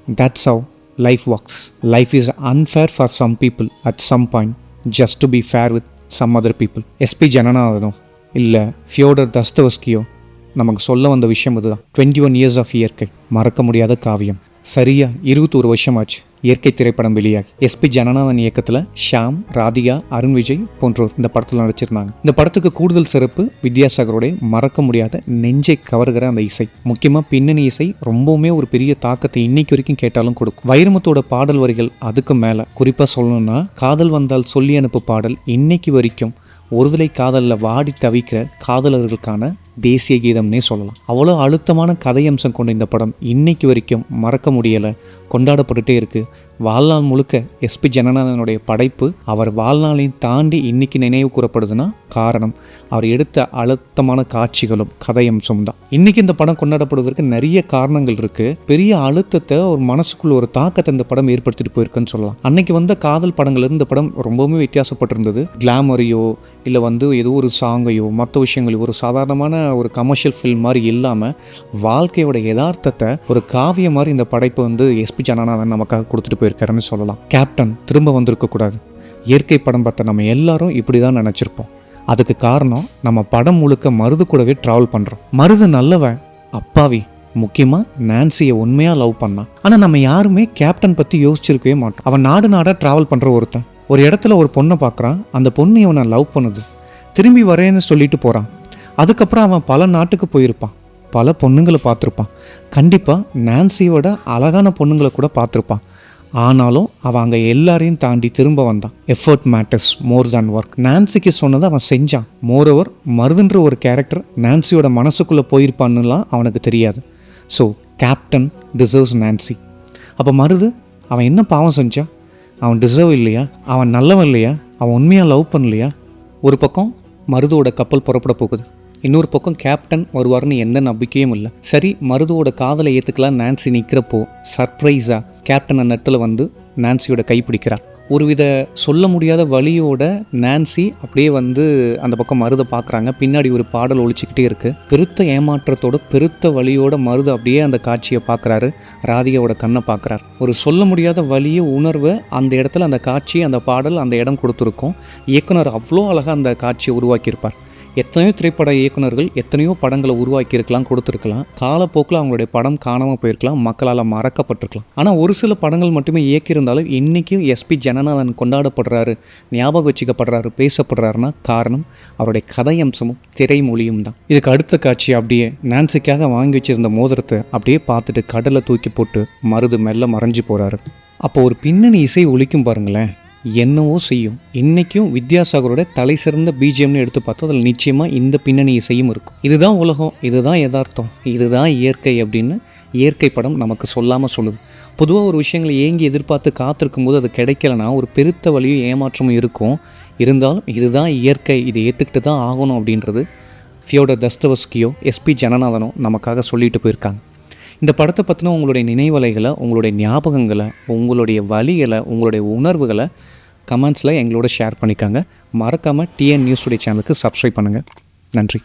That's how life works. Life is unfair for some people at some point just to be fair with some other people. SP ஜனநாதனோ இல்லை ஃபியோடர் தஸ்தவஸ்கியோ நமக்கு சொல்ல வந்த விஷயம் இதுதான். 21 years ஆஃப் இயற்கை, மறக்க முடியாத காவியம். சரியா 21 வருஷமாச்சு இயற்கை திரைப்படம் வெளியாகி. எஸ்பி ஜனநாதன் இயக்கத்தில் ஷாம், ராதிகா, அருண் விஜய் போன்றோர் இந்த படத்தில் நடிச்சிருந்தாங்க. இந்த படத்துக்கு கூடுதல் சிறப்பு வித்யாசாகரோடைய மறக்க முடியாத நெஞ்சை கவர்கிற அந்த இசை. முக்கியமாக பின்னணி இசை ரொம்பவுமே ஒரு பெரிய தாக்கத்தை இன்னைக்கு வரைக்கும் கேட்டாலும் கொடுக்கும். வைரமுத்தோட பாடல் வரிகள் அதுக்கு மேலே. குறிப்பாக சொல்லணும்னா காதல் வந்தால் சொல்லி அனுப்பு பாடல் இன்னைக்கு வரைக்கும் ஒருதலை காதலில் வாடி தவிக்கிற காதலர்களுக்கான தேசிய கீதம்னே சொல்லலாம். அவ்வளோ அழுத்தமான கதையம்சம் கொண்ட இந்த படம் இன்னைக்கு வரைக்கும் மறக்க முடியலை, கொண்டாடப்பட்டுட்டே இருக்குது. வாழ்நாள் முழுக்க எஸ்பி ஜனநாதனுடைய படைப்பு அவர் வாழ்நாளையும் தாண்டி இன்னைக்கு நினைவு கூறப்படுதுன்னா காரணம் அவர் எடுத்த அழுத்தமான காட்சிகளும் கதையம்சம் தான். இன்னைக்கு இந்த படம் கொண்டாடப்படுவதற்கு நிறைய காரணங்கள் இருக்குது. பெரிய அழுத்தத்தை ஒரு மனசுக்குள்ள ஒரு தாக்கத்தை இந்த படம் ஏற்படுத்திட்டு போயிருக்குன்னு சொல்லலாம். அன்னைக்கு வந்த காதல் படங்கள்லேருந்து இந்த படம் ரொம்பவுமே வித்தியாசப்பட்டிருந்தது. கிளாமரையோ இல்லை ஏதோ ஒரு சாங்கையோ மற்ற விஷயங்களையோ ஒரு சாதாரணமான ஒரு கமர்ஷியல் ஃபில்ம் மாதிரி இல்லாமல் வாழ்க்கையோட யதார்த்தத்தை ஒரு காவியம் மாதிரி இந்த படைப்பு எஸ்பி ஜனநாதன் நமக்காக கொடுத்துட்டு போயிருக்காருன்னு சொல்லலாம். கேப்டன் திரும்ப வந்திருக்கக்கூடாது. இயற்கை படம் பார்த்த நம்ம எல்லாரும் இப்படி தான் நினச்சிருப்போம். அதுக்கு காரணம் நம்ம படம் முழுக்க மருது கூடவே ட்ராவல் பண்ணுறோம். மருது நல்லவன், அப்பாவி, முக்கியமாக நான்சியை உண்மையாக லவ் பண்ணான். ஆனால் நம்ம யாருமே கேப்டன் பற்றி யோசிச்சிருக்கவே மாட்டோம். அவன் நாடாக ட்ராவல் பண்ணுற ஒருத்தன் ஒரு இடத்துல ஒரு பொண்ணை பார்க்குறான். அந்த பொண்ணு இவனை லவ் பண்ணுது. திரும்பி வரேன்னு சொல்லிட்டு போகிறான். அதுக்கப்புறம் அவன் பல நாட்டுக்கு போயிருப்பான், பல பொண்ணுங்களை பார்த்துருப்பான். கண்டிப்பாக நான்சியோட அழகான பொண்ணுங்களை கூட பார்த்துருப்பான். ஆனாலும் அவன் அங்கே எல்லாரையும் தாண்டி திரும்ப வந்தான். எஃபர்ட் மேட்டர்ஸ் மோர் தேன் ஒர்க். நான்சிக்கு சொன்னதை அவன் செஞ்சான். மோரோவர் மருதுன்ற ஒரு கேரக்டர் நான்சியோட மனசுக்குள்ளே போயிருப்பான்னுலாம் அவனுக்கு தெரியாது. So captain deserves Nancy. அப்போ மருது அவன் என்ன பாவம் செஞ்சான்? அவன் டிசர்வ் இல்லையா? அவன் நல்லவன் இல்லையா? அவன் உண்மையாக லவ் பண்ணலையா? ஒரு பக்கம் மருதுவோட கப்பல் புறப்பட போகுது, இன்னொரு பக்கம் கேப்டன் வருவார்னு எந்த நம்பிக்கையும் இல்லை. சரி, மருதுவோட காதலை ஏற்றுக்கலாம் நான்சி நிற்கிறப்போ சர்ப்ரைஸாக கேப்டன் அந்த இடத்துல நான்சியோட கைப்பிடிக்கிறார். ஒருவித சொல்ல முடியாத வலியோட நான்சி அப்படியே அந்த பக்கம் மருதை பார்க்குறாங்க. பின்னாடி ஒரு பாடல் ஒழிச்சிக்கிட்டே இருக்குது. பெருத்த ஏமாற்றத்தோட பெருத்த வலியோட மருது அப்படியே அந்த காட்சியை பார்க்குறாரு. ராதிகாவோட கண்ணை பார்க்குறாரு. ஒரு சொல்ல முடியாத வலிய உணர்வை அந்த இடத்துல அந்த காட்சி, அந்த பாடல், அந்த இடம் கொடுத்துருக்கோம். இயக்குனர் அவ்வளோ அழகாக அந்த காட்சியை உருவாக்கியிருப்பார். எத்தனையோ திரைப்பட இயக்குநர்கள் எத்தனையோ படங்களை உருவாக்கியிருக்கலாம், கொடுத்துருக்கலாம். காலப்போக்கில் அவங்களுடைய படம் காணாமல் போயிருக்கலாம், மக்களால் மறக்கப்பட்டிருக்கலாம். ஆனால் ஒரு சில படங்கள் மட்டுமே இயக்கியிருந்தாலும் இன்றைக்கும் எஸ்பி ஜனநாதன் கொண்டாடப்படுறாரு, ஞாபகம் வச்சுக்கப்படுறாரு, பேசப்படுறாருன்னா காரணம் அவருடைய கதையம்சமும் திரைமொழியும் தான். இதுக்கு அடுத்த காட்சி அப்படியே நான்சிக்காக வாங்கி வச்சிருந்த மோதிரத்தை அப்படியே பார்த்துட்டு கடலை தூக்கி போட்டு மருது மெல்ல மறைஞ்சு போகிறாரு. அப்போ ஒரு பின்னணி இசை ஒலிக்கும் பாருங்களேன், என்னவோ செய்யும். இன்றைக்கும் வித்யாசாகரோட தலை சிறந்த பிஜிஎம்னு எடுத்து பார்த்தா அதில் நிச்சயமாக இந்த பின்னணி இசையும் இருக்கும். இதுதான் உலகம், இதுதான் யதார்த்தம், இதுதான் இயற்கை அப்படின்னு இயற்கை படம் நமக்கு சொல்லாமல் சொல்லுது. பொதுவாக ஒரு விஷயங்களை ஏங்கி எதிர்பார்த்து காத்திருக்கும் போது அது கிடைக்கலனா ஒரு பெருத்த வலியும் ஏமாற்றமும் இருக்கும். இருந்தாலும் இதுதான் இயற்கை, இதை ஏற்றுக்கிட்டு தான் ஆகணும் அப்படின்றது ஃபியோடர் தஸ்தவஸ்கியோ எஸ்பி ஜனநாதனோ நமக்காக சொல்லிட்டு போயிருக்காங்க. இந்த படத்தை பற்றின உங்களுடைய நினைவலைகளை, உங்களுடைய ஞாபகங்களை, உங்களுடைய வலிகளை, உங்களுடைய உணர்வுகளை கமெண்ட்ஸில் எங்களோட ஷேர் பண்ணிக்காங்க. மறக்காமல் டிஎன் நியூஸ் டுடே சேனலுக்கு சப்ஸ்கிரைப் பண்ணுங்கள். நன்றி.